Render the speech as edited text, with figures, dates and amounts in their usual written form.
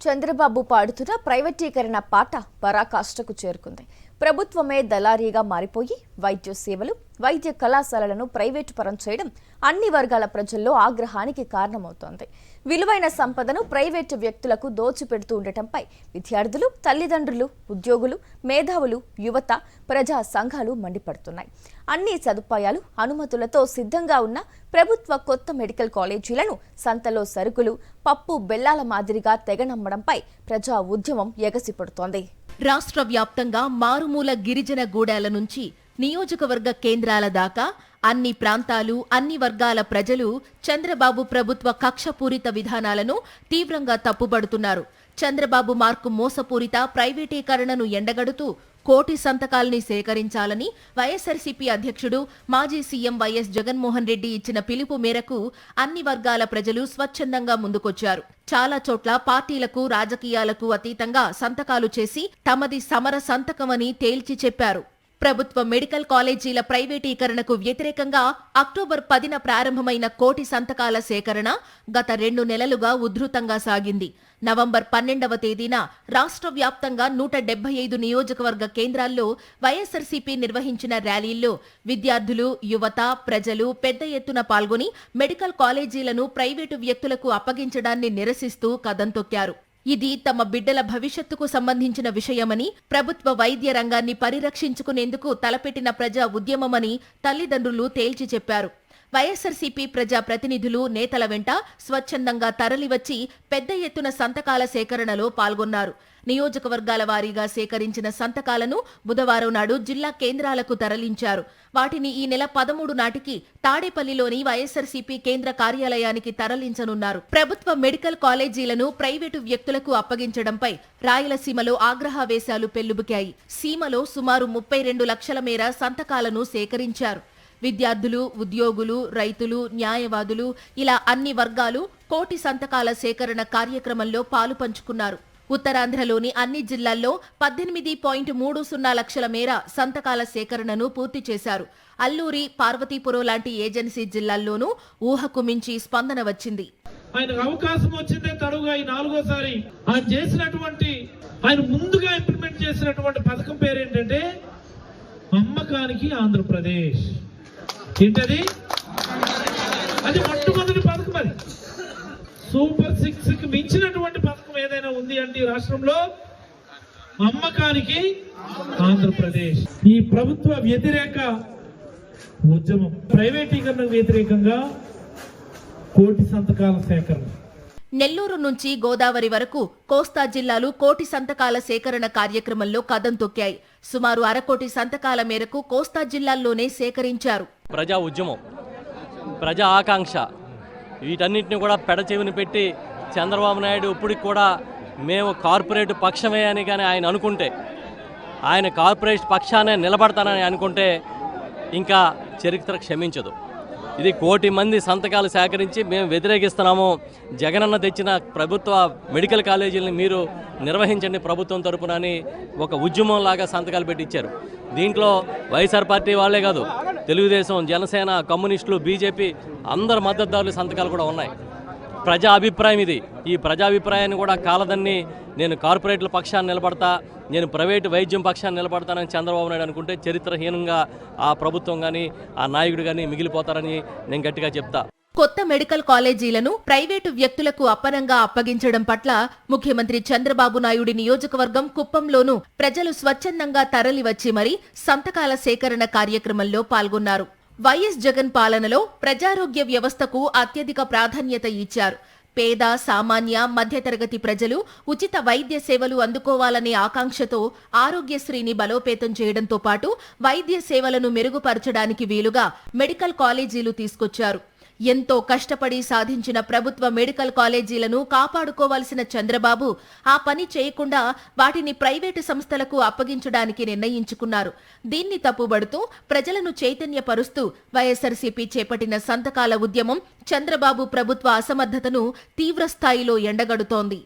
చంద్రబాబు పాడుతున్న ప్రైవేటీకరణ పాట పరాకాష్ఠకు చేరుకుంది. ప్రభుత్వమే దళారీగా మారిపోయి వైద్య సేవలు, వైద్య కళాశాలలను ప్రైవేటు పరం చేయడం అన్ని వర్గాల ప్రజల్లో ఆగ్రహానికి కారణమవుతోంది. విలువైన సంపదను ప్రైవేటు వ్యక్తులకు దోచిపెడుతూ ఉండటంపై విద్యార్థులు, తల్లిదండ్రులు, ఉద్యోగులు, మేధావులు, యువత, ప్రజా సంఘాలు మండిపడుతున్నాయి. అన్ని సదుపాయాలు, అనుమతులతో సిద్ధంగా ఉన్న ప్రభుత్వ కొత్త మెడికల్ కాలేజీలను సంతలో సరుకులు, పప్పు, బెల్లాల మాదిరిగా తెగనమ్మడంపై ప్రజా ఉద్యమం ఎగసిపడుతోంది. రాష్ట్ర వ్యాప్తంగా మారుమూల గిరిజన గూడాల నుంచి నియోజకవర్గ కేంద్రాల దాకా అన్ని ప్రాంతాలు, అన్ని వర్గాల ప్రజలు చంద్రబాబు ప్రభుత్వ కక్షపూరిత విధానాలను తీవ్రంగా తప్పుబడుతున్నారు. చంద్రబాబు మార్కు మోసపూరిత ప్రైవేటీకరణను ఎండగడుతూ కోటి సంతకాల్ని సేకరించాలని వైఎస్ఆర్సీపీ అధ్యక్షుడు, మాజీ సీఎం వైఎస్ జగన్మోహన్ రెడ్డి ఇచ్చిన పిలుపు మేరకు అన్ని వర్గాల ప్రజలు స్వచ్ఛందంగా ముందుకొచ్చారు. చాలా చోట్ల పార్టీలకు, రాజకీయాలకు అతీతంగా సంతకాలు చేసి తమది సమర సంతకమని తేల్చి చెప్పారు. ప్రభుత్వ మెడికల్ కాలేజీల ప్రైవేటీకరణకు వ్యతిరేకంగా అక్టోబర్ 10న ప్రారంభమైన కోటి సంతకాల సేకరణ గత 2 నెలలుగా ఉధృతంగా సాగింది. నవంబర్ 12వ తేదీన రాష్ట్ర వ్యాప్తంగా 175 నియోజకవర్గ కేంద్రాల్లో వైఎస్ఆర్సీపీ నిర్వహించిన ర్యాలీల్లో విద్యార్థులు, యువత, ప్రజలు పెద్ద ఎత్తున పాల్గొని మెడికల్ కాలేజీలను ప్రైవేటు వ్యక్తులకు అప్పగించడాన్ని నిరసిస్తూ కదం తొక్కారు. ఇది తమ బిడ్డల భవిష్యత్తుకు సంబంధించిన విషయమని, ప్రభుత్వ వైద్య రంగాన్ని పరిరక్షించుకునేందుకు తలపెట్టిన ప్రజా ఉద్యమమని తల్లిదండ్రులు తేల్చి చెప్పారు. వైఎస్ఆర్సీపీ ప్రజా ప్రతినిధులు, నేతల వెంట స్వచ్ఛందంగా తరలివచ్చి పెద్ద ఎత్తున సంతకాల సేకరణలో పాల్గొన్నారు. నియోజకవర్గాల వారీగా సేకరించిన సంతకాలను బుధవారం నాడు జిల్లా కేంద్రాలకు తరలించారు. వాటిని ఈ నెల 13 నాటికి తాడేపల్లిలోని వైఎస్ఆర్సీపీ కేంద్ర కార్యాలయానికి తరలించనున్నారు. ప్రభుత్వ మెడికల్ కాలేజీలను ప్రైవేటు వ్యక్తులకు అప్పగించడంపై రాయలసీమలో ఆగ్రహావేశాలు పెల్లుబికాయి. సీమలో సుమారు 32 లక్షల మేర సంతకాలను సేకరించారు. విద్యార్థులు, ఉద్యోగులు, రైతులు, న్యాయవాదులు ఇలా అన్ని వర్గాలు కోటి సంతకాల సేకరణ కార్యక్రమంలో పాలు పంచుకున్నారు. ఉత్తరాంధ్రలోని అన్ని జిల్లాల్లో 18.30 లక్షల మేర సంతకాల సేకరణను పూర్తి చేశారు. అల్లూరి, పార్వతీపురం లాంటి ఏజెన్సీ జిల్లాల్లోనూ ఊహకు మించి స్పందన వచ్చింది. ఆయనకు అవకాశం వచ్చిందే తడుగా ఈ 4గోసారి ఆయన చేసినటువంటి, ఆయన ముందుగా ఇంప్లిమెంట్ చేసినటువంటి పథకం పేరేంటంటే అమ్మకానికి ఆంధ్రప్రదేశ్. ఏంటది? అది మొట్టమొదటి పథకం. అది సూపర్ 6కి మించినటువంటి పథకం ఏదైనా ఉంది అంటే ఈ రాష్ట్రంలో అమ్మకానికి ఆంధ్రప్రదేశ్. ఈ ప్రభుత్వ వ్యతిరేక ఉద్యమం, ప్రైవేటీకరణకు వ్యతిరేకంగా కోటి సంతకాల సేకరణ. నెల్లూరు నుంచి గోదావరి వరకు కోస్తా జిల్లాలు కోటి సంతకాల సేకరణ కార్యక్రమంలో కదం తొక్కాయి. సుమారు 1/2 కోటి సంతకాల మేరకు కోస్తా జిల్లాల్లోనే సేకరించారు. ప్రజా ఉద్యమం, ప్రజా ఆకాంక్ష, వీటన్నిటిని కూడా పెడచెవిని పెట్టి చంద్రబాబు నాయుడు ఇప్పటికి కూడా మేము కార్పొరేట్ పక్షమే అని కానీ ఆయన అనుకుంటే, ఆయన కార్పొరేట్ పక్షానే నిలబడతానని అనుకుంటే ఇంకా చరిత్ర క్షమించదు. ఇది 1 కోటి మంది సంతకాలు సేకరించి మేము వ్యతిరేకిస్తున్నాము, జగనన్న తెచ్చిన ప్రభుత్వ మెడికల్ కాలేజీలను మీరు నిర్వహించండి ప్రభుత్వం తరపున అని ఒక ఉద్యమంలాగా సంతకాలు పెట్టి ఇచ్చారు. దీంట్లో వైఎస్ఆర్ పార్టీ వాళ్ళే కాదు, తెలుగుదేశం, జనసేన, కమ్యూనిస్టులు, బీజేపీ అందరు మద్దతుదారుల సంతకాలు కూడా ఉన్నాయి. ప్రజా అభిప్రాయం ఇది. ఈ ప్రజాభిప్రాయాన్ని కూడా కాలదన్ని నేను కార్పొరేట్ల పక్షాన్ని నిలబడతా, నేను ప్రైవేటు వైద్యం పక్షాన్ని నిలబడతానని చంద్రబాబు నాయుడు అనుకుంటే చరిత్రహీనంగా ఆ ప్రభుత్వం కానీ ఆ నాయకుడు కానీ మిగిలిపోతారని నేను గట్టిగా చెప్తా. కొత్త మెడికల్ కాలేజీలను ప్రైవేటు వ్యక్తులకు అప్పనంగా అప్పగించడం పట్ల ముఖ్యమంత్రి చంద్రబాబు నాయుడి నియోజకవర్గం కుప్పంలోనూ ప్రజలు స్వచ్ఛందంగా తరలివచ్చి మరీ సంతకాల సేకరణ కార్యక్రమంలో పాల్గొన్నారు. వైఎస్ జగన్ పాలనలో ప్రజారోగ్య వ్యవస్థకు అత్యధిక ప్రాధాన్యత ఇచ్చారు. పేద, సామాన్య, మధ్యతరగతి ప్రజలు ఉచిత వైద్య సేవలు అందుకోవాలనే ఆకాంక్షతో ఆరోగ్యశ్రీని బలోపేతం చేయడంతో పాటు వైద్య సేవలను మెరుగుపరచడానికి వీలుగా మెడికల్ కాలేజీలు తీసుకొచ్చారు. ఎంతో కష్టపడి సాధించిన ప్రభుత్వ మెడికల్ కాలేజీలను కాపాడుకోవాల్సిన చంద్రబాబు ఆ పని చేయకుండా వాటిని ప్రైవేటు సంస్థలకు అప్పగించడానికి నిర్ణయించుకున్నారు. దీన్ని తప్పుబడుతూ ప్రజలను చైతన్యపరుస్తూ వైఎస్ఆర్సీపీ చేపట్టిన సంతకాల ఉద్యమం చంద్రబాబు ప్రభుత్వ అసమర్థతను తీవ్రస్థాయిలో ఎండగడుతోంది.